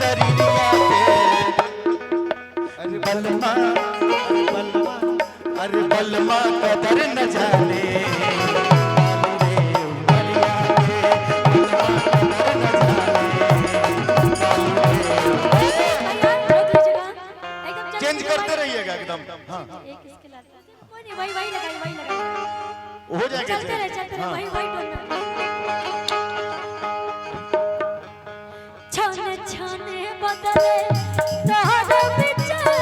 शरीरिया के बलमा अरे बलमा कदर न जाने चेंज करते रहिएगा एकदम। हाँ एक इसके लाल कोई नहीं वही लगाई हो जाएगा चलते रहे हाँ। वही छाने छाने बदले तोहरे विचार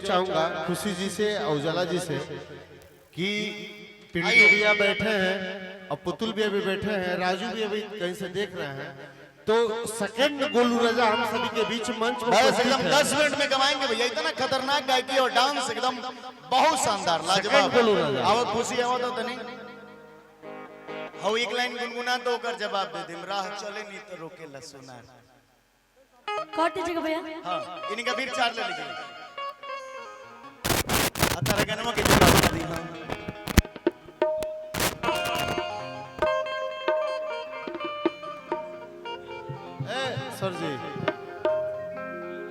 चाहूंगा खुशी जी से उजाला जी से कि पिंटू भैया बैठे हैं और पुतुल भी अभी बैठे हैं, राजू भी अभी कहीं से देख रहे हैं, तो सेकंड गोलू राजा हम सभी के बीच मंच पर एकदम 10 मिनट में कमाएंगे भैया। इतना खतरनाक गायकी और डांस एकदम बहुत शानदार लाजवाब। आवत खुशी आवत तो नहीं हाउ एक लाइन गुनगुना तो कर जवाब दे दिम राह चले नहीं तो रोके ला सुना काट दीजिएगा भैया। हां इनका बीर चार ले लीजिए अतारा गनमा के जवाब दी। हां सर जी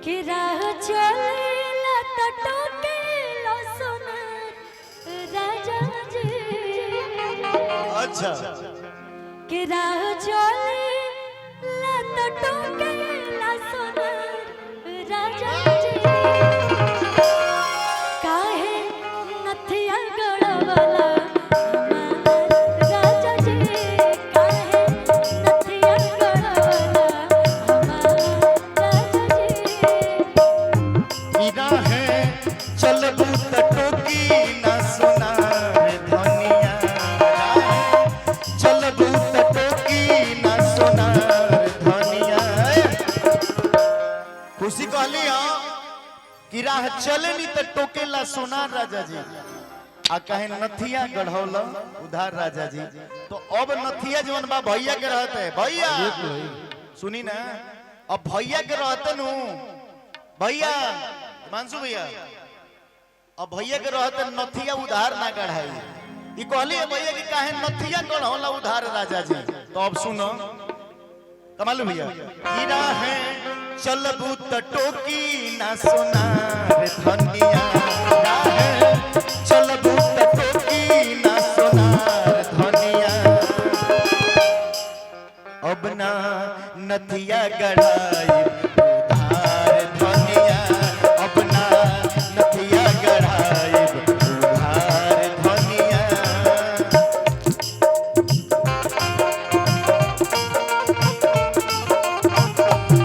कि राह चले तो टोके लो सुना राजा जी। अच्छा कि राह चले तो टोके लो सुना राजा जी। काहे नथिया गड़वाला राजा जी, काहे नथिया गड़वाला मीरा है चलबू टोकी ना सुना धनिया चलबू टोकी ना सुना धनिया। खुशी कहली कि राह चले नी तो टोकेला सोनार राजा जी आ कहे नथिया गढ़ौला उधार राजा जी। तो अब नथिया जवन बा भैया के रहते भैया सुनी ना अब भैया के रहते नु भैया मानसू भैया अब भैया के रहते नथिया उधार ना गढ़ाई। ई कहली है भैया कि काहे नथिया गढ़ौला उधार राजा जी। तो अब सुनो कमाल भैया हीरा है चलबू त टोकी ना सोनार धनिया है चलबू त टोकी ना सोनार धनिया। अब ना नथिया गढ़ाई उधार धनिया अब ना नथिया गढ़ाई उधार धनिया।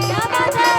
क्या बात है।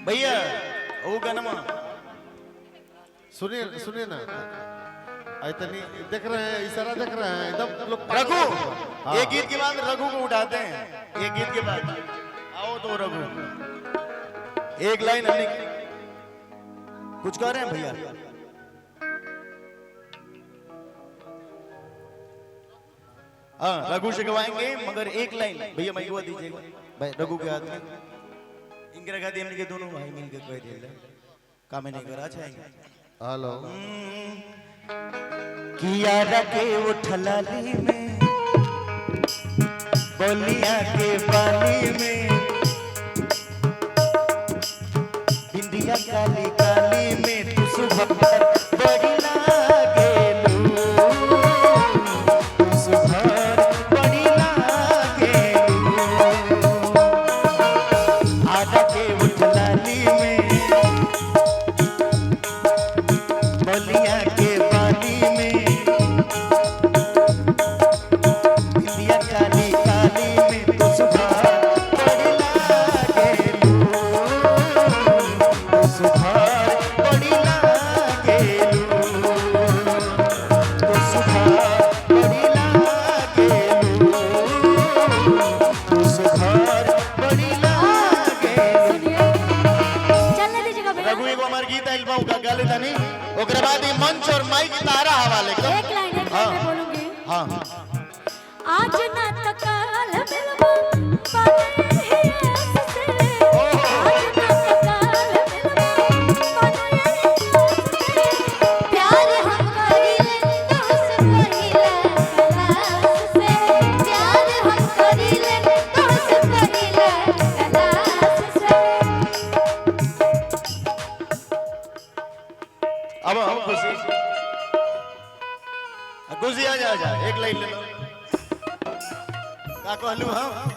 भैया वो गनमा सुनिए सुनिए ना इतनी देख रहे हैं, इशारा देख रहे हैं एकदम लोग रघु हाँ। ये गीत के बाद रघु को उठाते हैं, ये गीत के बाद आओ तो रघु एक लाइन हमने कुछ कह रहे हैं भैया। हाँ रघु से गवाएंगे मगर एक लाइन भैया मैं गवा दीजिएगा भाई रघु के हाथ में इंदिरा गांधी हमने के दोनों भाई मिलकर कह दिया काम नहीं करा चाहेंगे। हेलो किया रखे उठलाली में बोलिया के बाली में बिंदिया काली काली में तू सुबह बड़ी लागेलू तू सुबह बड़ी लागेलू आधा के उठलाली में बोलिया के बाली में बिंदिया काली काली में तू सुबह बड़ी लागेलू तू सुबह बड़ी लागेलू तू सुबह बड़ी लागेलू तू सुबह बड़ी लागेलू। सुनिए चलने दीजिएगा भैया रघु एगो हमार गीत आइल बा का गाले तनी ओकरे बाद ई मंच और माइक तारा हवाले कर। एक लाइन हाँ। में बोलूंगी हां आज ना तो काल मिलबो पाने ही ऐसे आज ना तो काल मिलबो पाने ही ऐसे प्यार हम करीले तुझसे पहिले कलास से प्यार हम करीले तुझसे पहिले कलास से अब हम खुशी खुशी आ जा एक लाइन ले लो का कहलू हम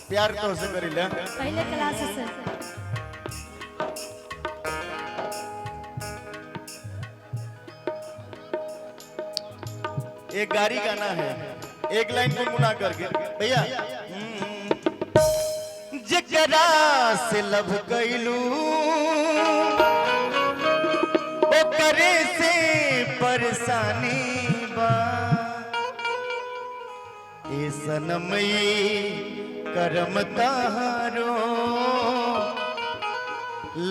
प्यार तो से करिले पहले क्लास से एक गाड़ी गाना है एक लाइन गुनगुना करके भैया जकरा से लब कैलू ओकरे से परेशानी बा ए सनमई करम तारो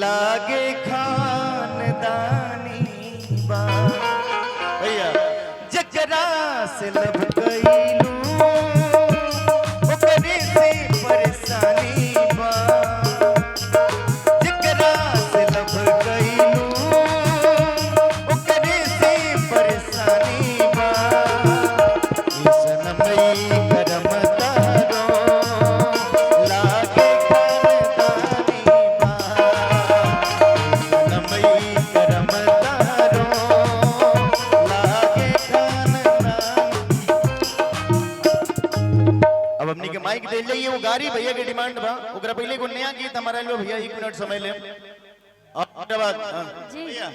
लागे खानदानी बा भैया जकरा से लब कैलू ओकरे से परेशानी बा जकरा से लब कैलू ओकरे से परेशानी बा ई सनमई करम तारो लागे खानदानी बा ई सनमई करम तारो लागे खानदानी। अब हमनी के माइक दे जाइए वो गाड़ी भैया के डिमांड बा ओकरा पहले को नया गीत हमारा लो भैया 1 मिनट समय ले और बाद जी। भैया